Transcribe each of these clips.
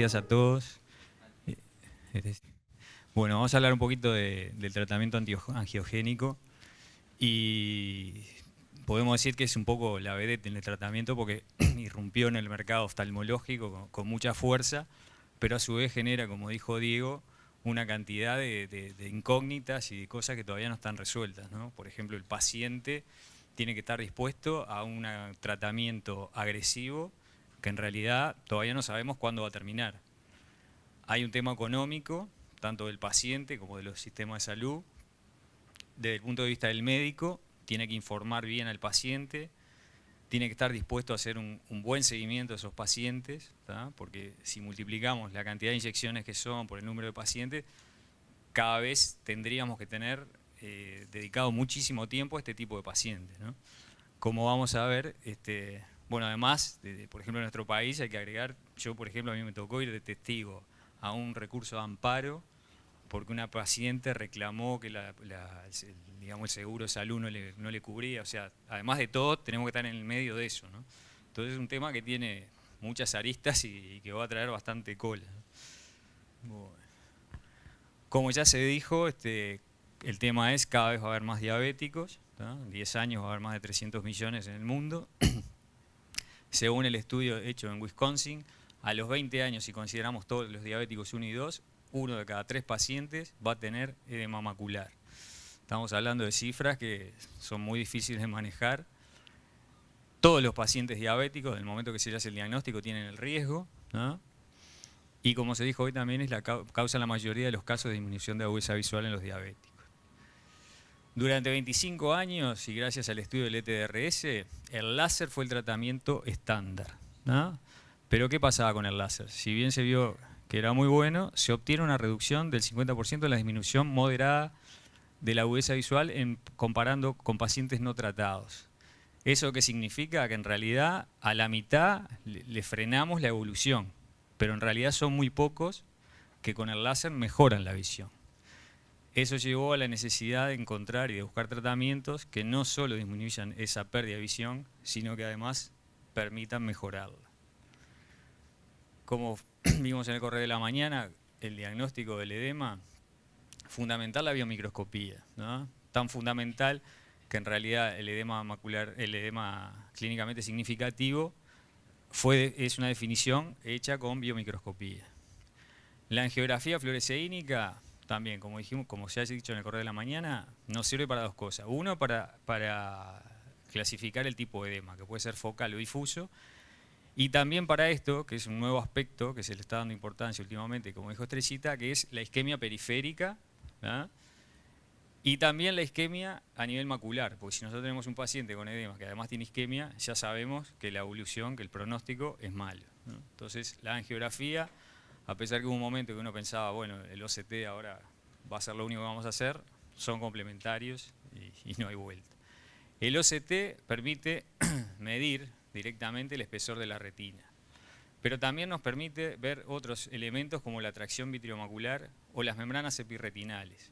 días a todos. Bueno, vamos a hablar un poquito del tratamiento angiogénico y podemos decir que es un poco la vedette en el tratamiento porque irrumpió en el mercado oftalmológico con mucha fuerza, pero a su vez genera, como dijo Diego, una cantidad de incógnitas y de cosas que todavía no están resueltas, ¿no? Por ejemplo, el paciente tiene que estar dispuesto a un tratamiento agresivo que en realidad todavía no sabemos cuándo va a terminar. Hay un tema económico, tanto del paciente como de los sistemas de salud. Desde el punto de vista del médico, tiene que informar bien al paciente, tiene que estar dispuesto a hacer un buen seguimiento de esos pacientes, ¿tá? Porque si multiplicamos la cantidad de inyecciones que son por el número de pacientes, cada vez tendríamos que tener dedicado muchísimo tiempo a este tipo de pacientes, ¿no? Como vamos a ver, bueno, además, por ejemplo, en nuestro país hay que agregar, yo por ejemplo a mí me tocó ir de testigo a un recurso de amparo porque una paciente reclamó que digamos, el seguro de salud no le cubría. O sea, además de todo, tenemos que estar en el medio de eso, ¿no? Entonces es un tema que tiene muchas aristas y que va a traer bastante cola. Bueno. Como ya se dijo, el tema es cada vez va a haber más diabéticos, ¿tá? En 10 años va a haber más de 300 millones en el mundo. Según el estudio hecho en Wisconsin, a los 20 años, si consideramos todos los diabéticos 1 y 2, 1 de cada 3 pacientes va a tener edema macular. Estamos hablando de cifras que son muy difíciles de manejar. Todos los pacientes diabéticos, en el momento que se le hace el diagnóstico, tienen el riesgo, ¿no? Y como se dijo hoy también, es causa la mayoría de los casos de disminución de agudeza visual en los diabéticos. Durante 25 años, y gracias al estudio del ETDRS, el láser fue el tratamiento estándar, ¿no? Pero ¿qué pasaba con el láser? Si bien se vio que era muy bueno, se obtiene una reducción del 50% de la disminución moderada de la agudeza visual comparando con pacientes no tratados. ¿Eso qué significa? Que en realidad a la mitad le frenamos la evolución, pero en realidad son muy pocos que con el láser mejoran la visión. Eso llevó a la necesidad de encontrar y de buscar tratamientos que no solo disminuyan esa pérdida de visión, sino que además permitan mejorarla. Como vimos en el correo de la mañana, el diagnóstico del edema, fundamental la biomicroscopía, ¿no? Tan fundamental que en realidad el edema macular, el edema clínicamente significativo, es una definición hecha con biomicroscopía. La angiografía fluoresceínica, también, como dijimos, como se ha dicho en el correo de la mañana, nos sirve para dos cosas. Uno, para clasificar el tipo de edema, que puede ser focal o difuso, y también para esto, que es un nuevo aspecto que se le está dando importancia últimamente, como dijo Estrellita, que es la isquemia periférica, ¿verdad? Y también la isquemia a nivel macular, porque si nosotros tenemos un paciente con edema que además tiene isquemia, ya sabemos que la evolución, que el pronóstico es malo, ¿no? Entonces la angiografía, a pesar que hubo un momento que uno pensaba, bueno, el OCT ahora va a ser lo único que vamos a hacer, son complementarios y no hay vuelta. El OCT permite medir directamente el espesor de la retina, pero también nos permite ver otros elementos como la tracción vitreomacular o las membranas epirretinales.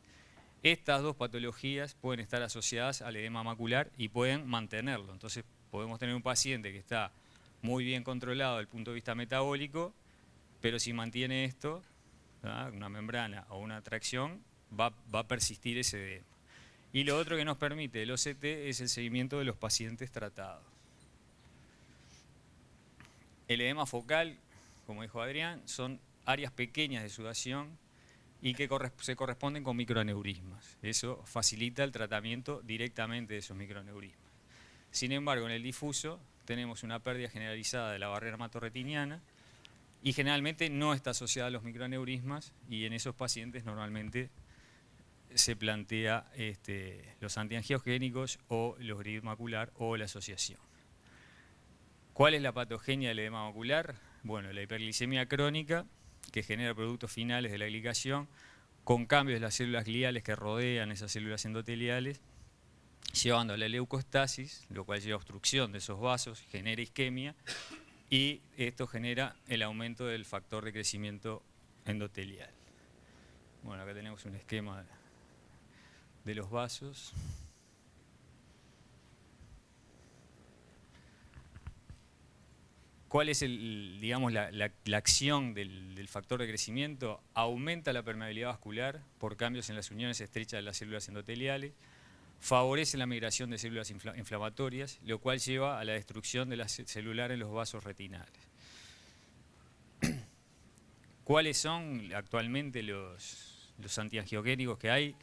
Estas dos patologías pueden estar asociadas al edema macular y pueden mantenerlo. Entonces podemos tener un paciente que está muy bien controlado desde el punto de vista metabólico, pero si mantiene esto, ¿verdad?, una membrana o una tracción, va a persistir ese edema. Y lo otro que nos permite el OCT es el seguimiento de los pacientes tratados. El edema focal, como dijo Adrián, son áreas pequeñas de sudación y que se corresponden con microaneurismas. Eso facilita el tratamiento directamente de esos microaneurismas. Sin embargo, en el difuso tenemos una pérdida generalizada de la barrera hematorretiniana y generalmente no está asociada a los microaneurismas, y en esos pacientes normalmente se plantea los antiangiogénicos o los grid macular o la asociación. ¿Cuál es la patogenia del edema macular? Bueno, la hiperglicemia crónica, que genera productos finales de la glicación, con cambios de las células gliales que rodean esas células endoteliales, llevando a la leucostasis, lo cual lleva a obstrucción de esos vasos, genera isquemia, y esto genera el aumento del factor de crecimiento endotelial. Bueno, acá tenemos un esquema de los vasos. ¿Cuál es digamos, la acción del factor de crecimiento? Aumenta la permeabilidad vascular por cambios en las uniones estrechas de las células endoteliales, favorece la migración de células inflamatorias, lo cual lleva a la destrucción de las celulares en los vasos retinales. ¿Cuáles son actualmente los antiangiogénicos que hay?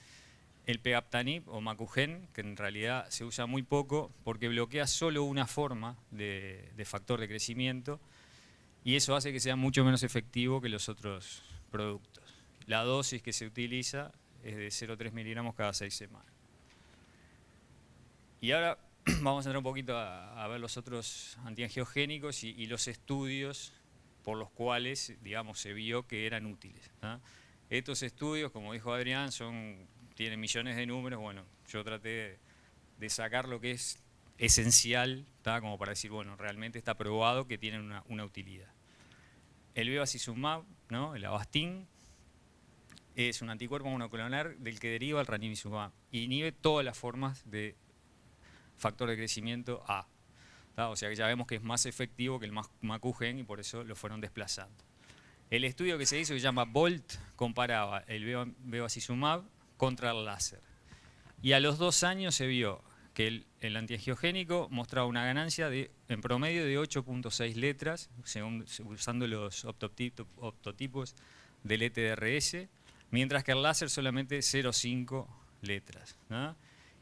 El pegaptanib o Macugen, que en realidad se usa muy poco porque bloquea solo una forma de factor de crecimiento y eso hace que sea mucho menos efectivo que los otros productos. La dosis que se utiliza es de 0,3 miligramos cada 6 semanas. Y ahora vamos a entrar un poquito a ver los otros antiangiogénicos y los estudios por los cuales, digamos, se vio que eran útiles, ¿no? Estos estudios, como dijo Adrián, tienen millones de números. Bueno, yo traté de sacar lo que es esencial, ¿tá? Como para decir, bueno, realmente está probado que tienen una utilidad. El bevacizumab, ¿no? El Avastin, es un anticuerpo monoclonal del que deriva el ranibizumab. Inhibe todas las formas de factor de crecimiento A. ¿Tá? O sea que ya vemos que es más efectivo que el Macugen y por eso lo fueron desplazando. El estudio que se hizo, que se llama VOLT, comparaba el bevacizumab contra el láser. Y a los 2 años se vio que el antiangiogénico mostraba una ganancia en promedio de 8.6 letras, usando los optotipos del ETDRS, mientras que el láser solamente 0,5 letras, ¿no?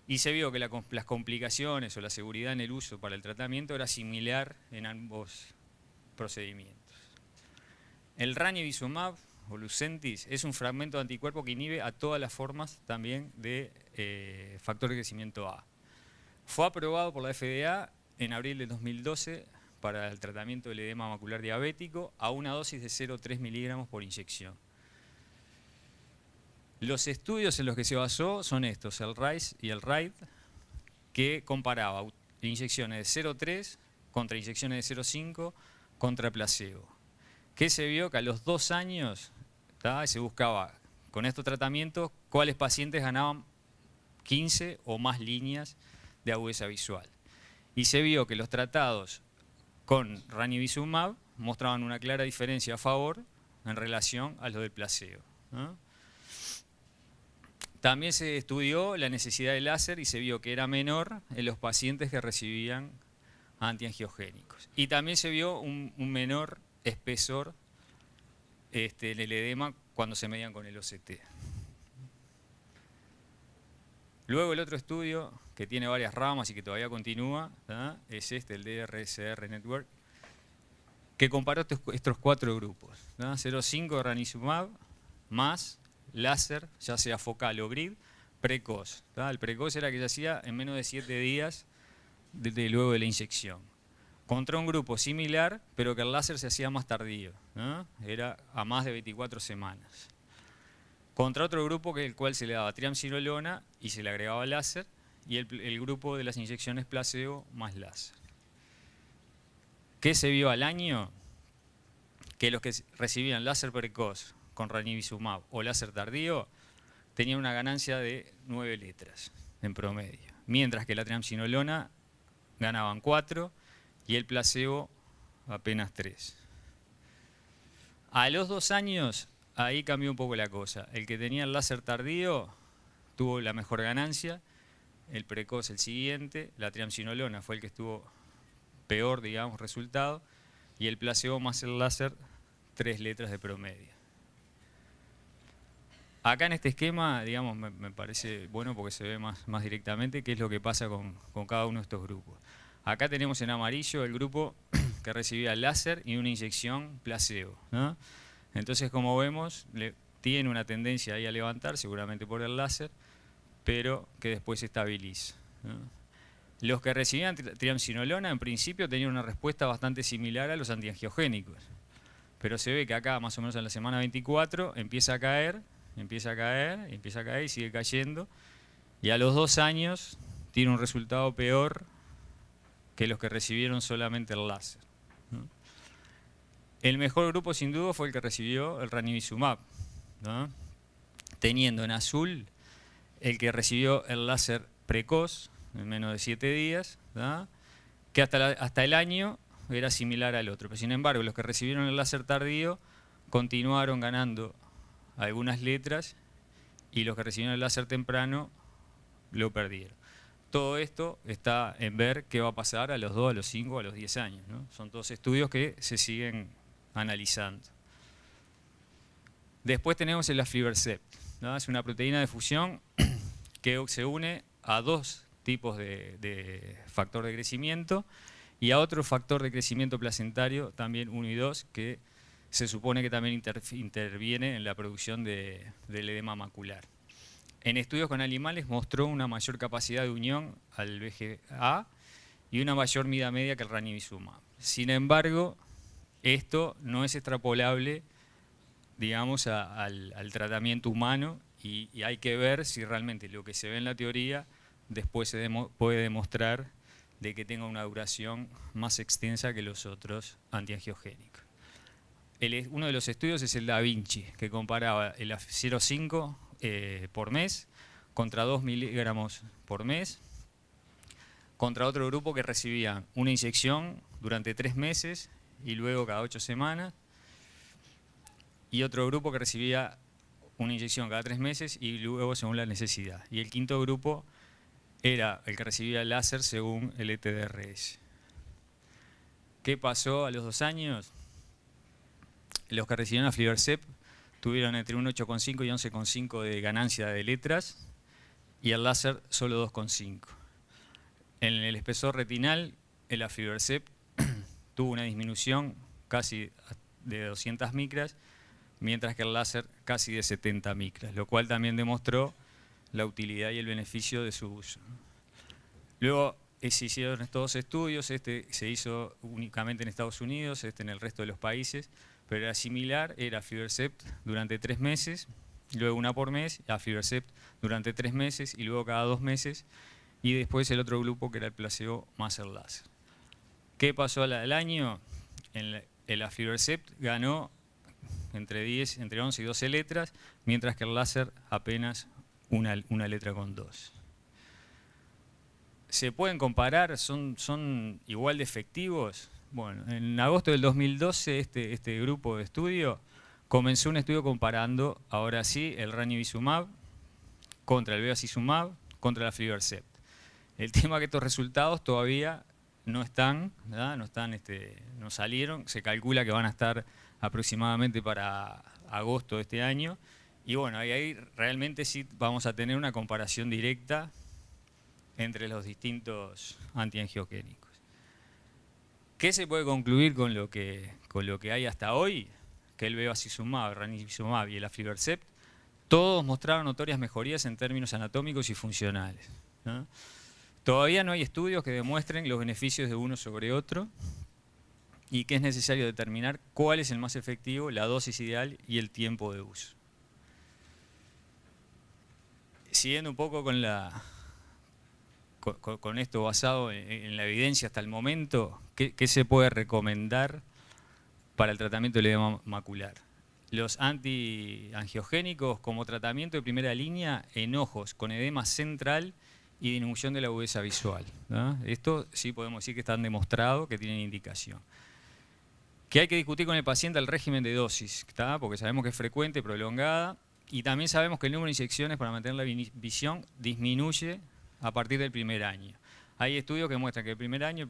Y se vio que las complicaciones o la seguridad en el uso para el tratamiento era similar en ambos procedimientos. El ranibizumab o Lucentis es un fragmento de anticuerpo que inhibe a todas las formas también de factor de crecimiento A. Fue aprobado por la FDA en abril de 2012 para el tratamiento del edema macular diabético a una dosis de 0,3 miligramos por inyección. Los estudios en los que se basó son estos, el RISE y el RIDE, que comparaba inyecciones de 0,3 contra inyecciones de 0,5 contra placebo. Que se vio que a los 2 años se buscaba con estos tratamientos cuáles pacientes ganaban 15 o más líneas de agudeza visual. Y se vio que los tratados con ranibizumab mostraban una clara diferencia a favor en relación a los del placebo, ¿no? También se estudió la necesidad de láser y se vio que era menor en los pacientes que recibían antiangiogénicos. Y también se vio un menor espesor en el edema cuando se medían con el OCT. Luego el otro estudio, que tiene varias ramas y que todavía continúa, ¿tá? Es el DRSR Network, que comparó estos 4 grupos, 0,5 ranibizumab más láser, ya sea focal o grid, precoz. ¿Tá? El precoz era que se hacía en menos de 7 días luego de la inyección. Contra un grupo similar, pero que el láser se hacía más tardío, ¿no? Era a más de 24 semanas. Contra otro grupo el cual se le daba triamcinolona y se le agregaba láser, y el grupo de las inyecciones placebo más láser. ¿Qué se vio al año? Que los que recibían láser precoz con ranibizumab o láser tardío tenían una ganancia de 9 letras en promedio, mientras que la triamcinolona ganaban 4 y el placebo apenas 3. A los 2 años, ahí cambió un poco la cosa. El que tenía el láser tardío tuvo la mejor ganancia, el precoz el siguiente, la triamcinolona fue el que estuvo peor, digamos, resultado, y el placebo más el láser 3 letras de promedio. Acá en este esquema, digamos, me parece bueno porque se ve más directamente qué es lo que pasa con cada uno de estos grupos. Acá tenemos en amarillo el grupo que recibía láser y una inyección placebo, ¿no? Entonces, como vemos, tiene una tendencia ahí a levantar, seguramente por el láser, pero que después se estabiliza, ¿no? Los que recibían triamcinolona, en principio, tenían una respuesta bastante similar a los antiangiogénicos. Pero se ve que acá, más o menos en la semana 24, empieza a caer y sigue cayendo. Y a los 2 años tiene un resultado peor que los que recibieron solamente el láser, ¿no? El mejor grupo sin duda fue el que recibió el ranibizumab, ¿no? Teniendo en azul el que recibió el láser precoz en menos de 7 días, ¿no? Que hasta el año era similar al otro. Pero sin embargo, los que recibieron el láser tardío continuaron ganando algunas letras y los que recibieron el láser temprano lo perdieron. Todo esto está en ver qué va a pasar a los 2, a los 5, a los 10 años, ¿no? Son todos estudios que se siguen analizando. Después tenemos el aflibercept, ¿no? Es una proteína de fusión que se une a dos tipos de factor de crecimiento y a otro factor de crecimiento placentario, también 1 y 2, que se supone que también interviene en la producción del edema macular. En estudios con animales mostró una mayor capacidad de unión al VGA y una mayor mida media que el ranibizumab. Sin embargo, esto no es extrapolable, digamos, al tratamiento humano y hay que ver si realmente lo que se ve en la teoría después se puede demostrar de que tenga una duración más extensa que los otros antiangiogénicos. Uno de los estudios es el Da Vinci, que comparaba el 0,5 por mes contra 2 miligramos por mes contra otro grupo que recibía una inyección durante 3 meses y luego cada 8 semanas y otro grupo que recibía una inyección cada 3 meses y luego según la necesidad. Y el quinto grupo era el que recibía el láser según el ETDRS. ¿Qué pasó a los 2 años? Los que recibieron aflibercept tuvieron entre un 8,5 y 11,5 de ganancia de letras y el láser solo 2,5. En el espesor retinal, el aflibercept tuvo una disminución casi de 200 micras, mientras que el láser casi de 70 micras, lo cual también demostró la utilidad y el beneficio de su uso. Luego se hicieron estos estudios, este se hizo únicamente en Estados Unidos, este en el resto de los países, pero era similar, era aflibercept durante 3 meses, luego una por mes, aflibercept durante 3 meses y luego cada 2 meses, y después el otro grupo que era el placebo más el láser. ¿Qué pasó al año? El aflibercept ganó entre 11 y 12 letras, mientras que el láser apenas una letra con 2. ¿Se pueden comparar? ¿Son igual de efectivos? Bueno, en agosto del 2012 este grupo de estudio comenzó un estudio comparando, ahora sí, el ranibizumab contra el bevacizumab contra el aflibercept. El tema es que estos resultados todavía no están, ¿verdad? No salieron, se calcula que van a estar aproximadamente para agosto de este año. Y bueno, ahí realmente sí vamos a tener una comparación directa entre los distintos antiangiogénicos. ¿Qué se puede concluir con lo que hay hasta hoy? Que el bevacizumab, el ranibizumab y el aflibercept todos mostraron notorias mejorías en términos anatómicos y funcionales, ¿no? Todavía no hay estudios que demuestren los beneficios de uno sobre otro y que es necesario determinar cuál es el más efectivo, la dosis ideal y el tiempo de uso. Siguiendo un poco con esto basado en la evidencia hasta el momento, ¿qué se puede recomendar para el tratamiento del edema macular? Los antiangiogénicos como tratamiento de primera línea en ojos con edema central y disminución de la agudeza visual, ¿no? Esto sí podemos decir que están demostrados que tienen indicación. Que hay que discutir con el paciente el régimen de dosis, ¿tá? Porque sabemos que es frecuente, prolongada, y también sabemos que el número de inyecciones para mantener la visión disminuye a partir del primer año. Hay estudios que muestran que el primer año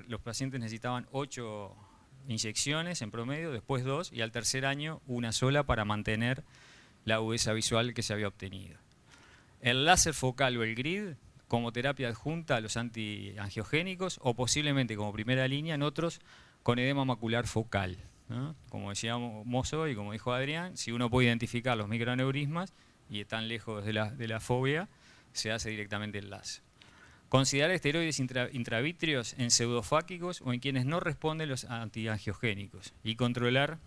los pacientes necesitaban 8 inyecciones en promedio, después 2 y al tercer año una sola para mantener la agudeza visual que se había obtenido. El láser focal o el grid como terapia adjunta a los antiangiogénicos o posiblemente como primera línea en otros con edema macular focal, ¿no? Como decíamos hoy y como dijo Adrián, si uno puede identificar los microaneurismas y están lejos de la fobia, se hace directamente el láser. Considerar esteroides intravítreos en pseudofáquicos o en quienes no responden los antiangiogénicos y controlar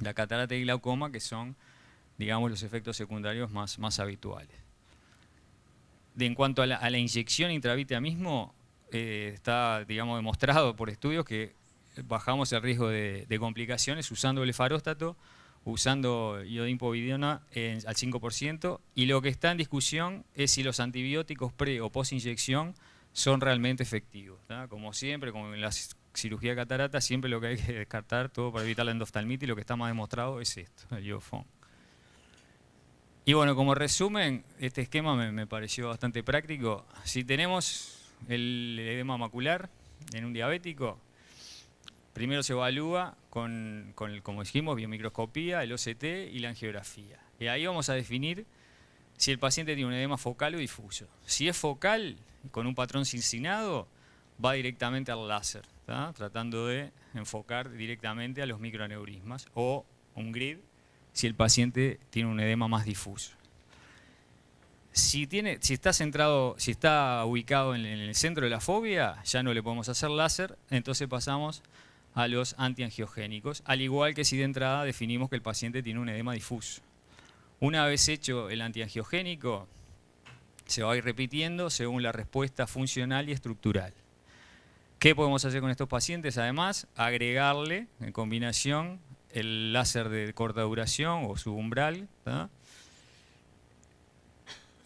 la catarata y glaucoma, que son, digamos, los efectos secundarios más habituales. En cuanto a la inyección intravítrea mismo, está, digamos, demostrado por estudios que bajamos el riesgo de complicaciones usando blefaróstato, usando iodinpovidona al 5%, y lo que está en discusión es si los antibióticos pre o post inyección son realmente efectivos, ¿tá? Como siempre, como en las cirugía de catarata, siempre lo que hay que descartar, todo para evitar la endoftalmitis, y lo que está más demostrado es esto, el iofón. Y bueno, como resumen, este esquema me pareció bastante práctico. Si tenemos el edema macular en un diabético, primero se evalúa con como dijimos, biomicroscopía, el OCT y la angiografía. Y ahí vamos a definir si el paciente tiene un edema focal o difuso. Si es focal, con un patrón cincinado, va directamente al láser, ¿tá? Tratando de enfocar directamente a los microaneurismas, o un grid si el paciente tiene un edema más difuso. Si está ubicado en el centro de la fobia, ya no le podemos hacer láser, entonces pasamos a los antiangiogénicos, al igual que si de entrada definimos que el paciente tiene un edema difuso. Una vez hecho el antiangiogénico, se va a ir repitiendo según la respuesta funcional y estructural. ¿Qué podemos hacer con estos pacientes? Además, agregarle en combinación el láser de corta duración o subumbral, ¿tá?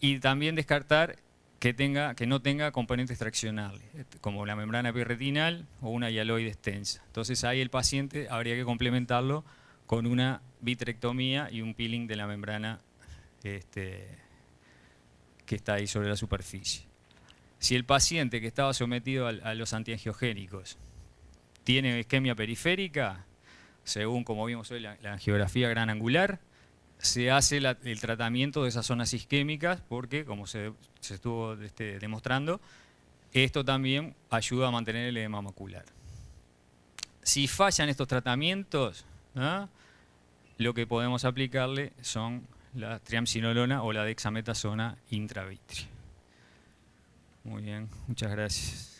Y también descartar que no tenga componentes traccionales, como la membrana epirretinal o una hialoide extensa. Entonces ahí el paciente habría que complementarlo con una vitrectomía y un peeling de la membrana que está ahí sobre la superficie. Si el paciente que estaba sometido a los antiangiogénicos tiene isquemia periférica, según como vimos hoy la angiografía gran angular, se hace el tratamiento de esas zonas isquémicas porque, como se estuvo demostrando, esto también ayuda a mantener el edema macular. Si fallan estos tratamientos, ¿ah? Lo que podemos aplicarle son la triamcinolona o la dexametasona intravitrea. Muy bien, muchas gracias.